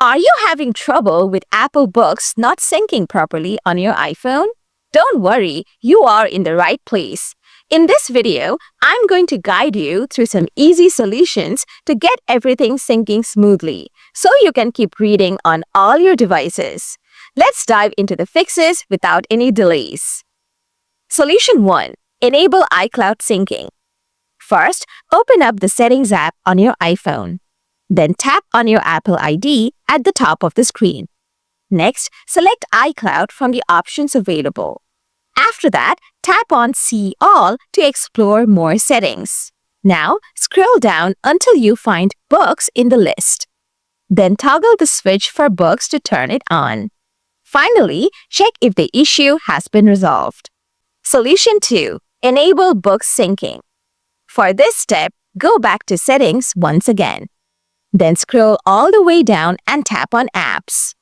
Are you having trouble with Apple Books not syncing properly on your iPhone? Don't worry, you are in the right place. In this video, I'm going to guide you through some easy solutions to get everything syncing smoothly so you can keep reading on all your devices. Let's dive into the fixes without any delays. Solution 1. Enable iCloud syncing. First, open up the Settings app on your iPhone. Then tap on your Apple ID at the top of the screen. Next, select iCloud from the options available. After that, tap on See All to explore more settings. Now, scroll down until you find Books in the list. Then toggle the switch for Books to turn it on. Finally, check if the issue has been resolved. Solution 2. Enable Books syncing. For this step, go back to Settings once again. Then scroll all the way down and tap on Apps.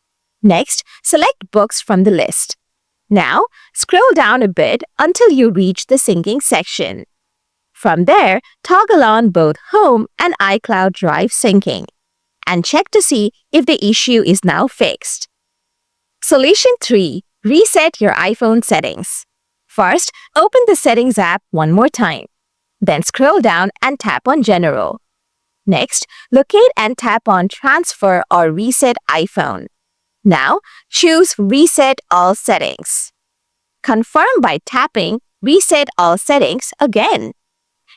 Next, select Books from the list. Now, scroll down a bit until you reach the syncing section. From there, toggle on both Home and iCloud Drive syncing, and check to see if the issue is now fixed. Solution 3. Reset your iPhone settings. First, open the Settings app one more time. Then scroll down and tap on General. Next, locate and tap on Transfer or Reset iPhone. Now, choose Reset All Settings. Confirm by tapping Reset All Settings again.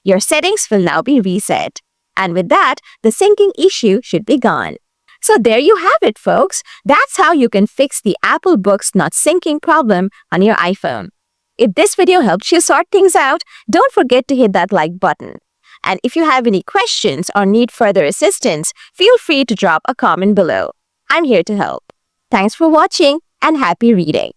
Your settings will now be reset. And with that, the syncing issue should be gone. So there you have it, folks. That's how you can fix the Apple Books not syncing problem on your iPhone. If this video helped you sort things out, don't forget to hit that like button. And if you have any questions or need further assistance, feel free to drop a comment below. I'm here to help. Thanks for watching and happy reading.